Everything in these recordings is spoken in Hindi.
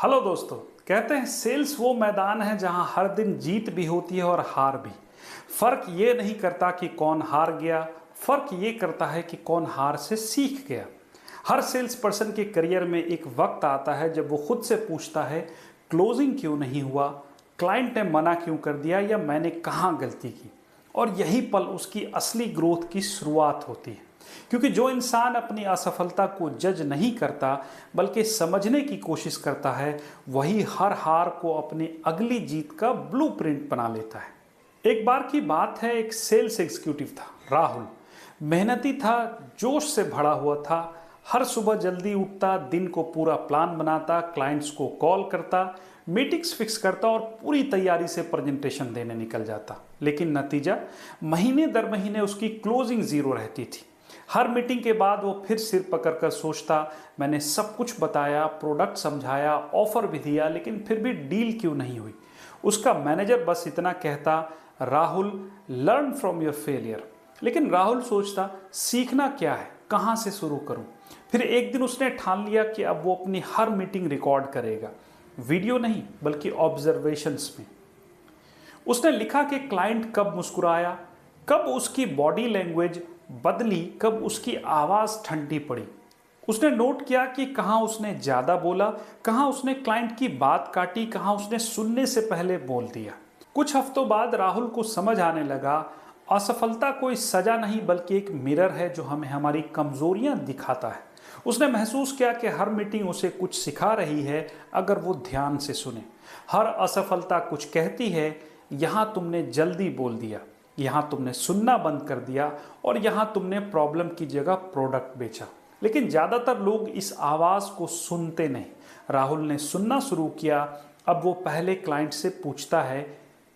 हेलो दोस्तों। कहते हैं सेल्स वो मैदान है जहां हर दिन जीत भी होती है और हार भी। फर्क ये नहीं करता कि कौन हार गया, फर्क ये करता है कि कौन हार से सीख गया। हर सेल्स पर्सन के करियर में एक वक्त आता है जब वो खुद से पूछता है क्लोजिंग क्यों नहीं हुआ, क्लाइंट ने मना क्यों कर दिया या मैंने कहाँ गलती की। और यही पल उसकी असली ग्रोथ की शुरुआत होती है, क्योंकि जो इंसान अपनी असफलता को जज नहीं करता बल्कि समझने की कोशिश करता है, वही हर हार को अपनी अगली जीत का ब्लूप्रिंट बना लेता है। एक बार की बात है, एक सेल्स एग्जीक्यूटिव था राहुल। मेहनती था, जोश से भरा हुआ था। हर सुबह जल्दी उठता, दिन को पूरा प्लान बनाता, क्लाइंट्स को कॉल करता, मीटिंग्स फिक्स करता और पूरी तैयारी से प्रेजेंटेशन देने निकल जाता। लेकिन नतीजा, महीने दर महीने उसकी क्लोजिंग जीरो रहती थी। हर मीटिंग के बाद वो फिर सिर पकड़कर सोचता, मैंने सब कुछ बताया, प्रोडक्ट समझाया, ऑफर भी दिया, लेकिन फिर भी डील क्यों नहीं हुई। उसका मैनेजर बस इतना कहता, Rahul learn from your failure. लेकिन राहुल सोचता, सीखना क्या है, कहाँ से शुरू करूं। फिर एक दिन उसने ठान लिया कि अब वो अपनी हर मीटिंग रिकॉर्ड करेगा, वीडियो नहीं बल्कि ऑब्जर्वेशंस में। उसने लिखा कि क्लाइंट कब मुस्कुराया, कब उसकी बॉडी लैंग्वेज बदली, कब उसकी आवाज़ ठंडी पड़ी। उसने नोट किया कि कहाँ उसने ज़्यादा बोला, कहाँ उसने क्लाइंट की बात काटी, कहाँ उसने सुनने से पहले बोल दिया। कुछ हफ्तों बाद राहुल को समझ आने लगा, असफलता कोई सजा नहीं बल्कि एक मिरर है जो हमें हमारी कमजोरियां दिखाता है। उसने महसूस किया कि हर मीटिंग उसे कुछ सिखा रही है अगर वो ध्यान से सुने। हर असफलता कुछ कहती है, यहाँ तुमने जल्दी बोल दिया, यहाँ तुमने सुनना बंद कर दिया और यहाँ तुमने प्रॉब्लम की जगह प्रोडक्ट बेचा। लेकिन ज़्यादातर लोग इस आवाज़ को सुनते नहीं। राहुल ने सुनना शुरू किया। अब वो पहले क्लाइंट से पूछता है,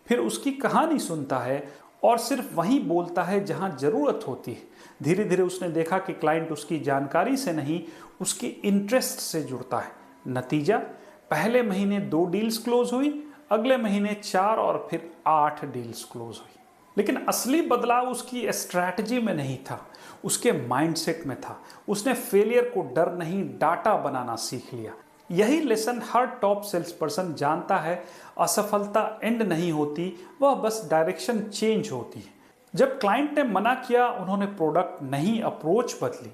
फिर उसकी कहानी सुनता है और सिर्फ वहीं बोलता है जहां ज़रूरत होती है। धीरे धीरे उसने देखा कि क्लाइंट उसकी जानकारी से नहीं, उसकी इंटरेस्ट से जुड़ता है। नतीजा, पहले महीने 2 डील्स क्लोज हुई, अगले महीने 4 और फिर 8 डील्स क्लोज हुई। लेकिन असली बदलाव उसकी स्ट्रैटेजी में नहीं था, उसके माइंडसेट में था। उसने फेलियर को डर नहीं, डाटा बनाना सीख लिया। यही लेसन हर टॉप सेल्स पर्सन जानता है। असफलता एंड नहीं होती, वह बस डायरेक्शन चेंज होती है। जब क्लाइंट ने मना किया, उन्होंने प्रोडक्ट नहीं अप्रोच बदली।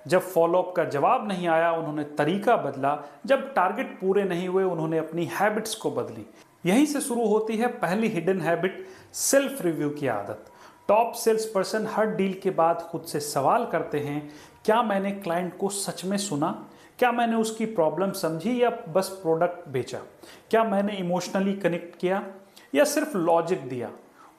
जब फॉलोअप का जवाब नहीं आया, उन्होंने तरीका बदला। जब टारगेट पूरे नहीं हुए, उन्होंने अपनी हैबिट्स को बदली। यहीं से शुरू होती है पहली हिडन हैबिट, सेल्फ रिव्यू की आदत। टॉप सेल्स पर्सन हर डील के बाद खुद से सवाल करते हैं, क्या मैंने क्लाइंट को सच में सुना, क्या मैंने उसकी प्रॉब्लम समझी या बस प्रोडक्ट बेचा, क्या मैंने इमोशनली कनेक्ट किया या सिर्फ लॉजिक दिया।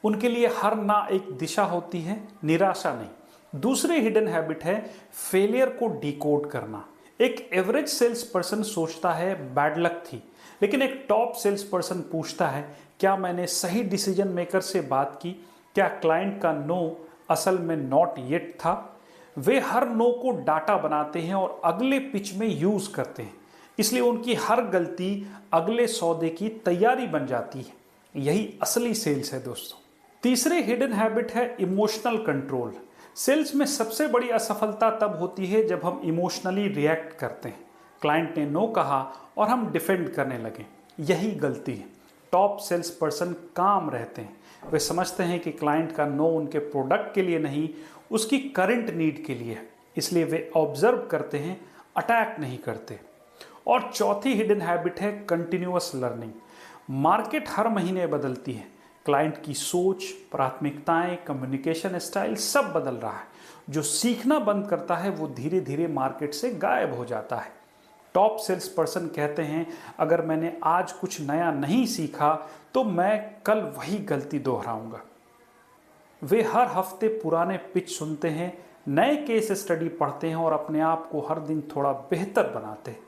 उनके लिए हर ना एक दिशा होती है, निराशा नहीं। दूसरी हिडन हैबिट है फेलियर को डिकोड करना। एक एवरेज सेल्स पर्सन सोचता है बैड लक थी, लेकिन एक टॉप सेल्स पर्सन पूछता है, क्या मैंने सही डिसीजन मेकर से बात की, क्या क्लाइंट का नो असल में नॉट येट था। वे हर नो को डाटा बनाते हैं और अगले पिच में यूज करते हैं, इसलिए उनकी हर गलती अगले सौदे की तैयारी बन जाती है। यही असली सेल्स है दोस्तों। तीसरी हिडन हैबिट है इमोशनल कंट्रोल। सेल्स में सबसे बड़ी असफलता तब होती है जब हम इमोशनली रिएक्ट करते हैं। क्लाइंट ने नो कहा और हम डिफेंड करने लगे, यही गलती है। टॉप सेल्स पर्सन काम रहते हैं। वे समझते हैं कि क्लाइंट का नो उनके प्रोडक्ट के लिए नहीं, उसकी करंट नीड के लिए है। इसलिए वे ऑब्जर्व करते हैं, अटैक नहीं करते। और चौथी हिडन हैबिट है कंटिन्यूअस लर्निंग। मार्केट हर महीने बदलती है, क्लाइंट की सोच, प्राथमिकताएं, कम्युनिकेशन स्टाइल सब बदल रहा है। जो सीखना बंद करता है वो धीरे धीरे मार्केट से गायब हो जाता है। टॉप सेल्स पर्सन कहते हैं, अगर मैंने आज कुछ नया नहीं सीखा तो मैं कल वही गलती दोहराऊंगा। वे हर हफ्ते पुराने पिच सुनते हैं, नए केस स्टडी पढ़ते हैं और अपने आप को हर दिन थोड़ा बेहतर बनाते हैं।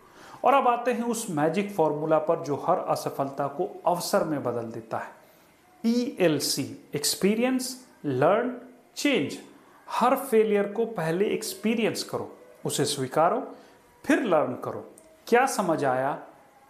और अब आते हैं उस मैजिक फॉर्मूला पर जो हर असफलता को अवसर में बदल देता है। ELC, experience, learn, change. हर फेलियर को पहले एक्सपीरियंस करो, उसे स्वीकारो, फिर लर्न करो, क्या समझ आया,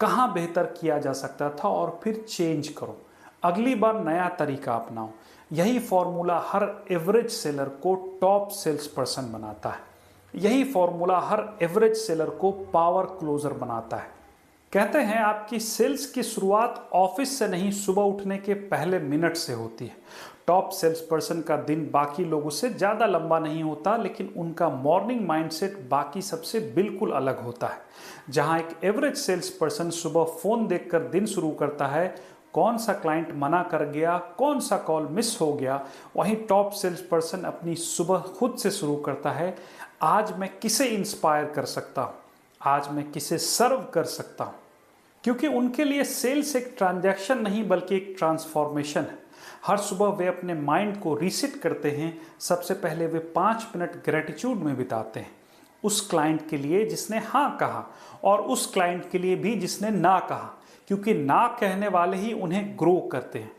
कहाँ बेहतर किया जा सकता था और फिर चेंज करो। अगली बार नया तरीका अपनाओ। यही फॉर्मूला हर एवरेज सेलर को टॉप सेल्स पर्सन बनाता है। यही फॉर्मूला हर एवरेज सेलर को पावर क्लोजर बनाता है। कहते हैं आपकी सेल्स की शुरुआत ऑफिस से नहीं, सुबह उठने के पहले मिनट से होती है। टॉप सेल्स पर्सन का दिन बाकी लोगों से ज़्यादा लंबा नहीं होता, लेकिन उनका मॉर्निंग माइंडसेट बाकी सबसे बिल्कुल अलग होता है। जहां एक एवरेज सेल्स पर्सन सुबह फ़ोन देखकर दिन शुरू करता है, कौन सा क्लाइंट मना कर गया, कौन सा कॉल मिस हो गया, वहीं टॉप सेल्स पर्सन अपनी सुबह खुद से शुरू करता है। आज मैं किसे इंस्पायर कर सकता हूँ, आज मैं किसे सर्व कर सकता हूँ। क्योंकि उनके लिए सेल्स एक ट्रांजैक्शन नहीं बल्कि एक ट्रांसफॉर्मेशन है। हर सुबह वे अपने माइंड को रीसेट करते हैं। सबसे पहले वे 5 मिनट ग्रेटिट्यूड में बिताते हैं, उस क्लाइंट के लिए जिसने हाँ कहा और उस क्लाइंट के लिए भी जिसने ना कहा, क्योंकि ना कहने वाले ही उन्हें ग्रो करते हैं।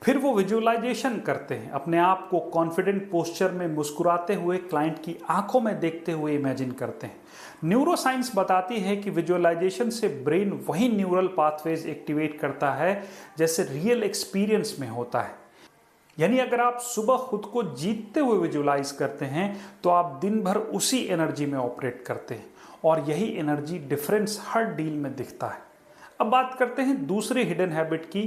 फिर वो विजुअलाइजेशन करते हैं, अपने आप को कॉन्फिडेंट पोस्चर में मुस्कुराते हुए क्लाइंट की आंखों में देखते हुए इमेजिन करते हैं। न्यूरोसाइंस बताती है कि विजुअलाइजेशन से ब्रेन वही न्यूरल पाथवेज एक्टिवेट करता है जैसे रियल एक्सपीरियंस में होता है। यानी अगर आप सुबह खुद को जीतते हुए विजुअलाइज करते हैं तो आप दिन भर उसी एनर्जी में ऑपरेट करते हैं, और यही एनर्जी डिफरेंस हर डील में दिखता है। अब बात करते हैं दूसरी हिडन हैबिट की,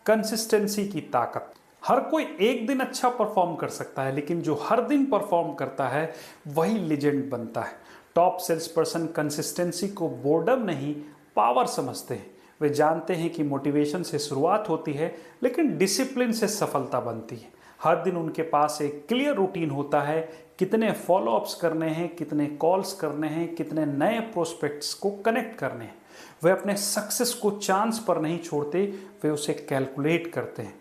कंसिस्टेंसी की ताकत। हर कोई एक दिन अच्छा परफॉर्म कर सकता है, लेकिन जो हर दिन परफॉर्म करता है वही लेजेंड बनता है। टॉप सेल्स पर्सन कंसिस्टेंसी को बोर्डम नहीं, पावर समझते हैं। वे जानते हैं कि मोटिवेशन से शुरुआत होती है, लेकिन डिसिप्लिन से सफलता बनती है। हर दिन उनके पास एक क्लियर रूटीन होता है, कितने फॉलोअप्स करने हैं, कितने कॉल्स करने हैं, कितने नए प्रोस्पेक्ट्स को कनेक्ट करने हैं। वे अपने सक्सेस को चांस पर नहीं छोड़ते, वे उसे कैलकुलेट करते हैं।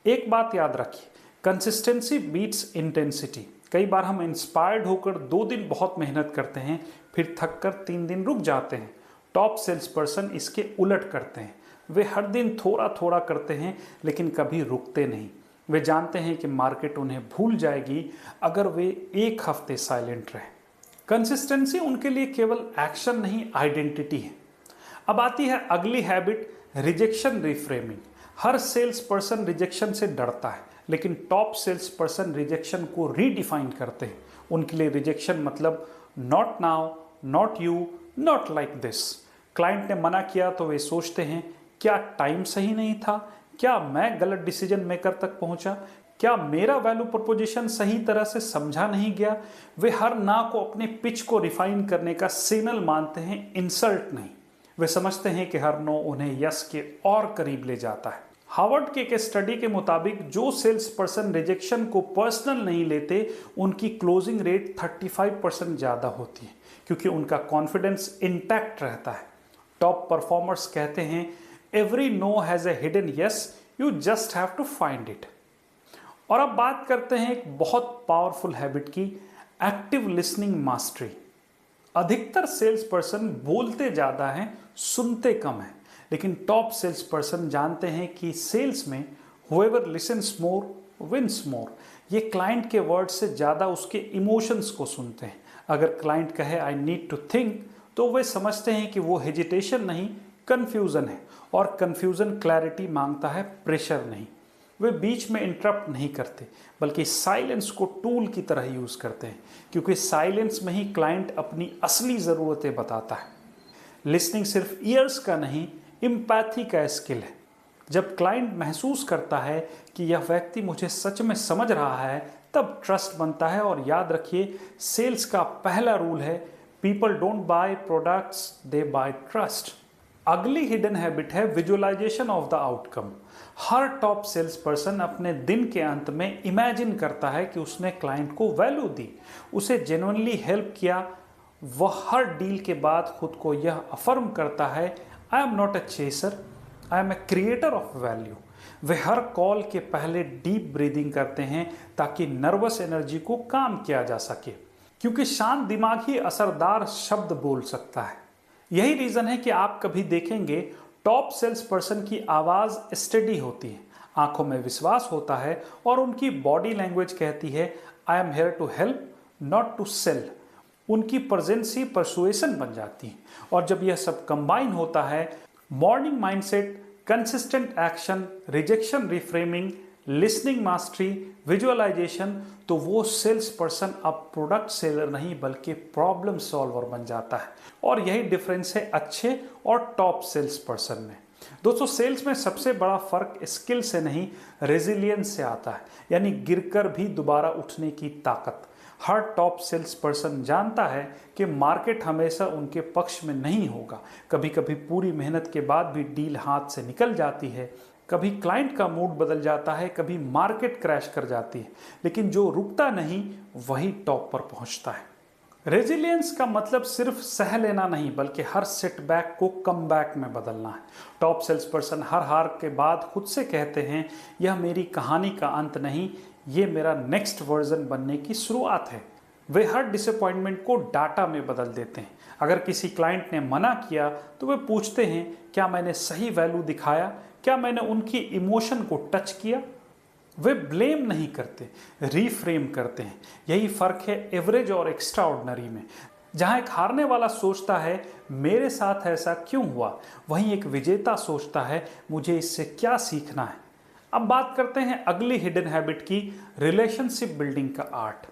एक बात याद रखिए, कंसिस्टेंसी बीट्स इंटेंसिटी। कई बार हम इंस्पायर्ड होकर 2 दिन बहुत मेहनत करते हैं, फिर थक कर 3 दिन रुक जाते हैं। टॉप सेल्स पर्सन इसके उलट करते हैं। वे हर दिन थोड़ा थोड़ा करते हैं, लेकिन कभी रुकते नहीं। वे जानते हैं कि मार्केट उन्हें भूल जाएगी अगर वे 1 हफ्ते साइलेंट रहे। कंसिस्टेंसी उनके लिए केवल एक्शन नहीं, आइडेंटिटी है। अब आती है अगली हैबिट, रिजेक्शन रिफ्रेमिंग। हर सेल्स पर्सन रिजेक्शन से डरता है, लेकिन टॉप सेल्स पर्सन रिजेक्शन को रीडिफाइन करते हैं। उनके लिए रिजेक्शन मतलब not now, not you, not like this. Client ने मना किया तो वे सोचते हैं, क्या टाइम सही नहीं था, क्या मैं गलत डिसीजन मेकर तक पहुंचा, क्या मेरा वैल्यू प्रपोजिशन सही तरह से समझा नहीं गया। वे हर ना को अपने पिच को रिफाइन करने का सिग्नल मानते हैं, इंसल्ट नहीं। वे समझते हैं कि हर नो उन्हें यस के और करीब ले जाता है। हार्वर्ड के एक स्टडी के मुताबिक जो सेल्स पर्सन रिजेक्शन को पर्सनल नहीं लेते, उनकी क्लोजिंग रेट 35% ज़्यादा होती है, क्योंकि उनका कॉन्फिडेंस इंटैक्ट रहता है। टॉप परफॉर्मर्स कहते हैं, every no has a hidden yes, you just have to find it. और अब बात करते हैं एक बहुत पावरफुल हैबिट की, एक्टिव लिसनिंग मास्टरी। अधिकतर सेल्स पर्सन बोलते ज़्यादा हैं, सुनते कम हैं, लेकिन टॉप सेल्स पर्सन जानते हैं कि सेल्स में whoever listens more wins more। ये क्लाइंट के वर्ड से ज़्यादा उसके इमोशंस को सुनते हैं। अगर क्लाइंट कहे आई नीड टू थिंक, तो वे समझते हैं कि वो हेजिटेशन नहीं, कन्फ्यूज़न है, और कन्फ्यूज़न क्लैरिटी मांगता है, प्रेशर नहीं। वे बीच में इंटरप्ट नहीं करते, बल्कि साइलेंस को टूल की तरह यूज़ करते हैं, क्योंकि साइलेंस में ही क्लाइंट अपनी असली ज़रूरतें बताता है। लिसनिंग सिर्फ ईयर्स का नहीं, एम्पैथी का स्किल है। जब क्लाइंट महसूस करता है कि यह व्यक्ति मुझे सच में समझ रहा है, तब ट्रस्ट बनता है। और याद रखिए, सेल्स का पहला रूल है, people don't buy products, they buy trust. अगली हिडन हैबिट है विजुअलाइजेशन ऑफ द आउटकम। हर टॉप सेल्स पर्सन अपने दिन के अंत में इमेजिन करता है कि उसने क्लाइंट को वैल्यू दी, उसे जेन्युइनली हेल्प किया। वह हर डील के बाद खुद को यह अफर्म करता है, I am not a chaser, I am a creator of value. वे हर कॉल के पहले डीप ब्रीदिंग करते हैं ताकि नर्वस एनर्जी को काम किया जा सके, क्योंकि शांत दिमाग ही असरदार शब्द बोल सकता है। यही रीज़न है कि आप कभी देखेंगे टॉप सेल्स पर्सन की आवाज़ स्टेडी होती है, आंखों में विश्वास होता है, और उनकी बॉडी लैंग्वेज कहती है, I am here to help, not to sell. उनकी प्रेजेंस ही परसुएशन बन जाती है। और जब यह सब कंबाइन होता है, morning mindset, consistent action, rejection reframing, listening mastery, visualisation, तो वो सेल्स पर्सन अब प्रोडक्ट सेलर नहीं बल्कि प्रॉब्लम सॉल्वर बन जाता है। और यही डिफरेंस है अच्छे और टॉप सेल्स पर्सन में। दोस्तों, सेल्स में सबसे बड़ा फर्क स्किल से नहीं रेजिलियंस से आता है, यानी गिरकर भी दोबारा उठने की ताकत। हर टॉप सेल्स पर्सन जानता है कि मार्केट हमेशा उनके पक्ष में नहीं होगा। कभी कभी पूरी मेहनत के बाद भी डील हाथ से निकल जाती है, कभी क्लाइंट का मूड बदल जाता है, कभी मार्केट क्रैश कर जाती है, लेकिन जो रुकता नहीं वही टॉप पर पहुंचता है। रेजिलियंस का मतलब सिर्फ सह लेना नहीं बल्कि हर सेटबैक को कमबैक में बदलना है। टॉप सेल्स पर्सन हर हार के बाद खुद से कहते हैं, यह मेरी कहानी का अंत नहीं, ये मेरा नेक्स्ट वर्जन बनने की शुरुआत है। वे हर डिसअपॉइंटमेंट को डाटा में बदल देते हैं। अगर किसी क्लाइंट ने मना किया तो वे पूछते हैं, क्या मैंने सही वैल्यू दिखाया, क्या मैंने उनकी इमोशन को टच किया। वे ब्लेम नहीं करते, रीफ्रेम करते हैं। यही फर्क है एवरेज और एक्स्ट्राऑर्डिनरी में। जहां एक हारने वाला सोचता है मेरे साथ ऐसा क्यों हुआ, वहीं एक विजेता सोचता है मुझे इससे क्या सीखना है। अब बात करते हैं अगली हिडन हैबिट की, रिलेशनशिप बिल्डिंग का आर्ट।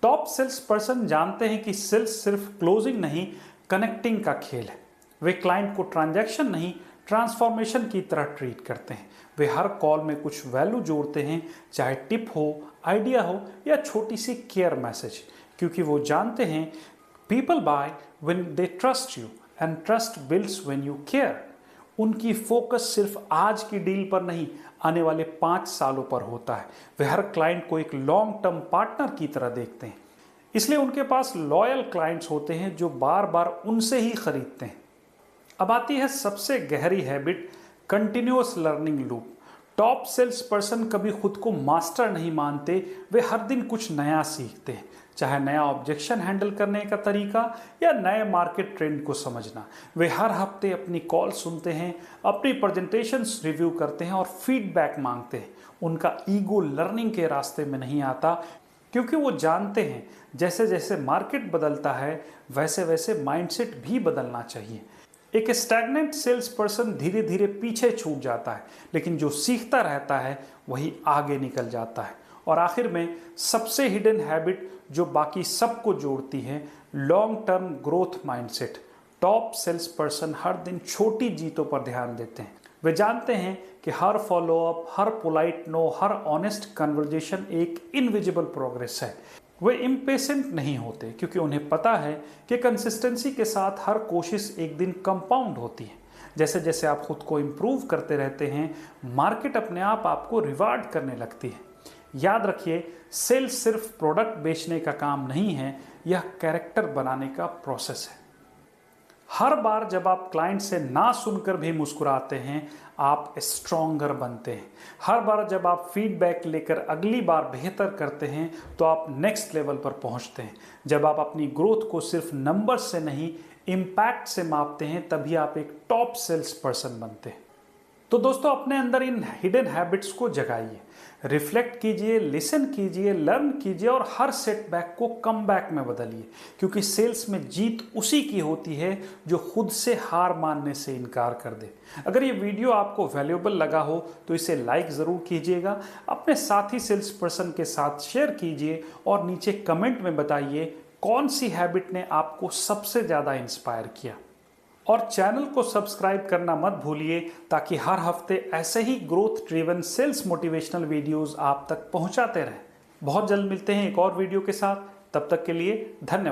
टॉप सेल्स पर्सन जानते हैं कि सेल्स सिर्फ क्लोजिंग नहीं, कनेक्टिंग का खेल है। वे क्लाइंट को ट्रांजैक्शन नहीं, ट्रांसफॉर्मेशन की तरह ट्रीट करते हैं। वे हर कॉल में कुछ वैल्यू जोड़ते हैं, चाहे टिप हो, आइडिया हो या छोटी सी केयर मैसेज, क्योंकि वो जानते हैं people by when they trust you and trust builds when you care. उनकी फोकस सिर्फ आज की डील पर नहीं, आने वाले 5 सालों पर होता है। वे हर क्लाइंट को एक लॉन्ग टर्म पार्टनर की तरह देखते हैं, इसलिए उनके पास लॉयल क्लाइंट्स होते हैं जो बार बार उनसे ही खरीदते हैं। अब आती है सबसे गहरी habit, continuous learning loop. Top sales person कभी खुद को मास्टर नहीं मानते, वे हर दिन कुछ नया सीखते हैं, चाहे नया ऑब्जेक्शन हैंडल करने का तरीका या नए मार्केट ट्रेंड को समझना। वे हर हफ्ते अपनी कॉल सुनते हैं, अपनी प्रेजेंटेशंस रिव्यू करते हैं और फीडबैक मांगते हैं। उनका ईगो लर्निंग के रास्ते में नहीं आता, क्योंकि वो जानते हैं जैसे जैसे मार्केट बदलता है वैसे वैसे माइंडसेट भी बदलना चाहिए। एक स्टैग्नेंट सेल्स पर्सन धीरे धीरे पीछे छूट जाता है, लेकिन जो सीखता रहता है वही आगे निकल जाता है। और आखिर में सबसे हिडन हैबिट जो बाकी सबको जोड़ती है, long term growth mindset. Top sales person हर दिन छोटी जीतों पर ध्यान देते हैं। वे जानते हैं कि हर फॉलोअप, हर पोलाइट नो, हर ऑनेस्ट कन्वर्जेशन एक इनविजिबल प्रोग्रेस है। वे इम्पेशेंट नहीं होते, क्योंकि उन्हें पता है कि कंसिस्टेंसी के साथ हर कोशिश एक दिन कंपाउंड होती है। जैसे जैसे आप खुद को इम्प्रूव करते रहते हैं, मार्केट अपने आप आपको रिवार्ड करने लगती है। याद रखिए, सेल्स सिर्फ प्रोडक्ट बेचने का काम नहीं है, यह कैरेक्टर बनाने का प्रोसेस है। हर बार जब आप क्लाइंट से ना सुनकर भी मुस्कुराते हैं, आप स्ट्रॉन्गर बनते हैं। हर बार जब आप फीडबैक लेकर अगली बार बेहतर करते हैं तो आप नेक्स्ट लेवल पर पहुंचते हैं। जब आप अपनी ग्रोथ को सिर्फ नंबर से नहीं, इम्पैक्ट से मापते हैं, तभी आप एक टॉप सेल्स पर्सन बनते हैं। तो दोस्तों, अपने अंदर इन हिडन हैबिट्स को जगाइए, रिफ्लेक्ट कीजिए, लिसन कीजिए, लर्न कीजिए और हर सेटबैक को कमबैक में बदलिए, क्योंकि सेल्स में जीत उसी की होती है जो खुद से हार मानने से इनकार कर दे। अगर ये वीडियो आपको वैल्यूएबल लगा हो तो इसे लाइक ज़रूर कीजिएगा, अपने साथी सेल्स पर्सन के साथ शेयर कीजिए और नीचे कमेंट में बताइए कौन सी हैबिट ने आपको सबसे ज़्यादा इंस्पायर किया। और चैनल को सब्सक्राइब करना मत भूलिए, ताकि हर हफ्ते ऐसे ही growth driven sales motivational videos आप तक पहुंचाते रहें। बहुत जल्द मिलते हैं एक और वीडियो के साथ, तब तक के लिए धन्यवाद।